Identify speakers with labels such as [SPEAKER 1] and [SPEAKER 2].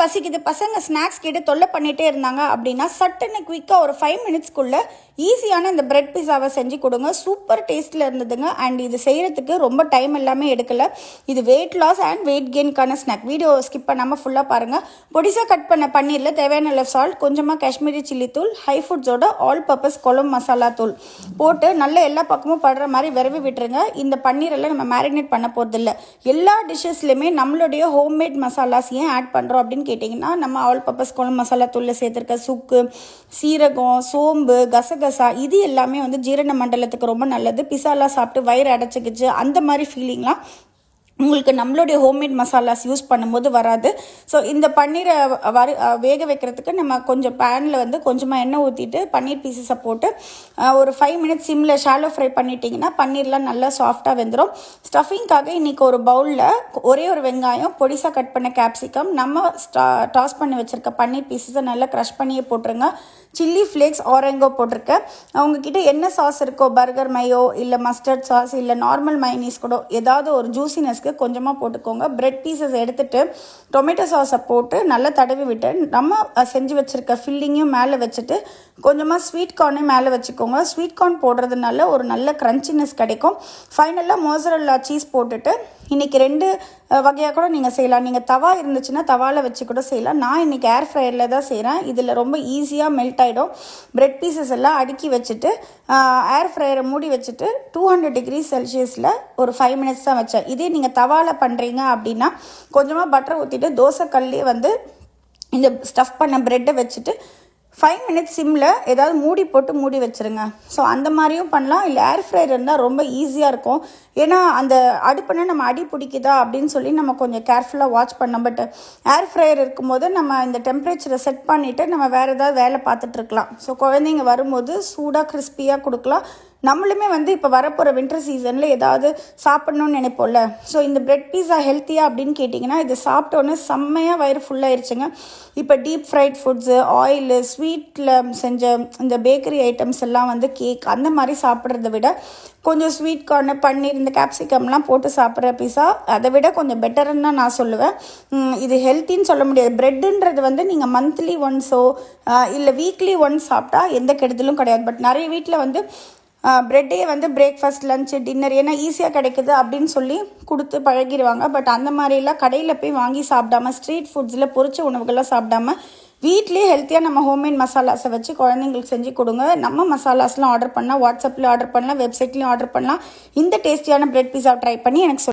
[SPEAKER 1] பசிக்குது, பசங்க ஸ்நாக்ஸ் கேட்டு தொல்லை பண்ணிகிட்டே இருந்தாங்க அப்படின்னா சட்டுன்னு குயிக்காக ஒரு 5 மினிட்ஸ்க்குள்ளே ஈஸியான இந்த பிரெட் பிஸாவை செஞ்சு கொடுங்க. சூப்பர் டேஸ்ட்டில் இருந்ததுங்க. அண்ட் இது செய்கிறதுக்கு ரொம்ப டைம் எல்லாமே எடுக்கலை. இது வெயிட் லாஸ் அண்ட் வெயிட் கெயின்கான ஸ்நாக். வீடியோ ஸ்கிப் பண்ணாமல் ஃபுல்லாக பாருங்கள். பொடிசாக கட் பண்ண பன்னீரில் தேவையான அளவு சால்ட், கொஞ்சமாக காஷ்மீரி சில்லி தூள், ஹை ஃபுட்ஸோட ஆல் பர்பஸ் குழம்பு மசாலா தூள் போட்டு நல்லா எல்லா பக்கமும் படுற மாதிரி விரவி விட்டுருங்க. இந்த பன்னீரெல்லாம் நம்ம மேரினேட் பண்ண போகிறதில்ல. எல்லா டிஷ்ஷஸ்லையுமே நம்மளுடைய ஹோம்மேட் மசாலாஸ் ஏன் ஆட் பண்ணுறோம் அப்படின்னு கேட்டிங்கன்னா, நம்ம ஆல் பர்பஸ் குழம்பு மசாலா தூளில் சேர்த்துருக்க சுக்கு, சீரகம், சோம்பு, கசகசா இது எல்லாமே வந்து ஜீரண மண்டலத்துக்கு ரொம்ப நல்லது. பிஸாலாம் சாப்பிட்டு வயிறு அடைச்சிக்கிச்சு அந்த மாதிரி ஃபீலிங்லாம் உங்களுக்கு நம்மளுடைய ஹோம்மேட் மசாலாஸ் யூஸ் பண்ணும்போது வராது. ஸோ இந்த பன்னீரை வேக வைக்கிறதுக்கு நம்ம கொஞ்சம் பேனில் வந்து கொஞ்சமாக எண்ணெய் ஊற்றிட்டு பன்னீர் பீசஸை போட்டு ஒரு 5 மினிட்ஸ் சிம்மில் ஷாலோ ஃப்ரை பண்ணிட்டீங்கன்னா பன்னீர்லாம் நல்லா சாஃப்டாக வெந்துடும். ஸ்டஃபிங்காக இன்றைக்கி ஒரு பவுலில் ஒரே ஒரு வெங்காயம், பொடிசாக கட் பண்ண கேப்சிகம், நம்ம டாஸ் பண்ணி வச்சுருக்க பன்னீர் பீசஸை நல்லா க்ரஷ் பண்ணியே போட்டுருங்க. சில்லி ஃப்ளேக்ஸ், ஆரேங்கோ போட்டிருக்கேன். அவங்கக்கிட்ட என்ன சாஸ் இருக்கோ, பர்கர் மயோ இல்லை மஸ்டர்ட் சாஸ் இல்லை நார்மல் மைனீஸ் கூட ஏதாவது ஒரு ஜூசினஸ்க்கு கொஞ்சமாக போட்டுக்கோங்க. பிரெட் பீசஸ் எடுத்துகிட்டு டொமேட்டோ சாஸை போட்டு நல்லா தடவி விட்டு நம்ம செஞ்சு வச்சுருக்க ஃபில்லிங்கையும் மேலே வச்சுட்டு கொஞ்சமாக ஸ்வீட் கார்னையும் மேலே வச்சுக்கோங்க. ஸ்வீட் கார்ன் போடுறதுனால ஒரு நல்ல க்ரன்ச்சினஸ் கிடைக்கும். ஃபைனலாக மோசரல்லா சீஸ் போட்டுட்டு இன்றைக்கி 2 வகையாக கூட நீங்கள் செய்யலாம். நீங்கள் தவா இருந்துச்சுன்னா தவாவில் வச்சு கூட செய்யலாம். நான் இன்றைக்கி ஏர் ஃப்ரையரில் தான் செய்கிறேன். இதில் ரொம்ப ஈஸியாக மெல்ட் ஆகிடும். பிரெட் பீசஸ் எல்லாம் அடுக்கி வச்சுட்டு ஏர் ஃப்ரையரை மூடி வச்சுட்டு 200 டிகிரி செல்சியஸில் ஒரு 5 மினிட்ஸ் தான் வச்சேன். இதே நீங்கள் தவாவில் பண்ணுறீங்க அப்படின்னா கொஞ்சமாக பட்டர் ஊற்றிட்டு தோசை கல்லே வந்து இந்த ஸ்டஃப் பண்ண ப்ரெட்டை வச்சுட்டு 5 மினிட்ஸ் சிம்மில் ஏதாவது மூடி போட்டு மூடி வச்சுருங்க. ஸோ அந்த மாதிரியும் பண்ணலாம். இல்லை ஏர் ஃப்ரையர் இருந்தால் ரொம்ப ஈஸியாக இருக்கும். ஏன்னா அந்த அடுப்புனா நம்ம அடி பிடிக்குதா அப்படின்னு சொல்லி நம்ம கொஞ்சம் கேர்ஃபுல்லாக வாட்ச் பண்ணோம். பட் ஏர் ஃப்ரையர் இருக்கும்போது நம்ம இந்த டெம்பரேச்சரை செட் பண்ணிவிட்டு நம்ம வேறு ஏதாவது வேலை பார்த்துட்ருக்கலாம். ஸோ குழந்தைங்க வரும்போது சூடாக கிறிஸ்பியாக கொடுக்கலாம். நம்மளுமே வந்து இப்போ வரப்போகிற வின்டர் சீசனில் ஏதாவது சாப்பிட்ணுன்னு நினைப்போம்ல. ஸோ இந்த பிரெட் பீஸா ஹெல்த்தியாக அப்படின்னு கேட்டிங்கன்னா இது சாப்பிட்டோன்னே செம்மையாக வயிறு ஃபுல்லாகிடுச்சுங்க. இப்போ டீப் ஃப்ரைட் ஃபுட்ஸு, ஆயிலு, ஸ்வீட்டில் செஞ்ச இந்த பேக்கரி ஐட்டம்ஸ் எல்லாம் வந்து கேக் அந்த மாதிரி சாப்பிட்றத விட கொஞ்சம் ஸ்வீட் கார்னு, பன்னீர், இந்த கேப்சிகம்லாம் போட்டு சாப்பிட்ற பீஸா அதை விட கொஞ்சம் பெட்டர்ன்னு தான் நான் சொல்லுவேன். இது ஹெல்த்தின்னு சொல்ல முடியாது. ப்ரெட்டுன்றது வந்து நீங்கள் மந்த்லி ஒன்ஸோ இல்லை வீக்லி ஒன்ஸ் சாப்பிட்டா எந்த கெடுதலும் கிடையாது. பட் நிறைய வீட்டில் வந்து ப்ரெட்டே வந்து பிரேக்ஃபாஸ்ட், லஞ்சு, டின்னர் ஏன்னா ஈஸியாக கிடைக்குது அப்படின்னு சொல்லி கொடுத்து பழகிடுவாங்க. பட் அந்த மாதிரிலாம் கடையில் போய் வாங்கி சாப்பிடாம, ஸ்ட்ரீட் ஃபுட்ஸில் பொரிச்ச உணவுகள்லாம் சாப்பிடாம வீட்லேயே ஹெல்த்தியாக நம்ம ஹோம்மேட் மசாலாஸை வச்சு குழந்தைங்களுக்கு செஞ்சு கொடுங்க. நம்ம மசாலாஸ்லாம் ஆர்டர் பண்ணால் வாட்ஸ்அப்பில் ஆர்டர் பண்ணலாம், வெப்சைட்லேயும் ஆர்டர் பண்ணலாம். இந்த டேஸ்டியான பிரெட் பீஸா ட்ரை பண்ணி எனக்கு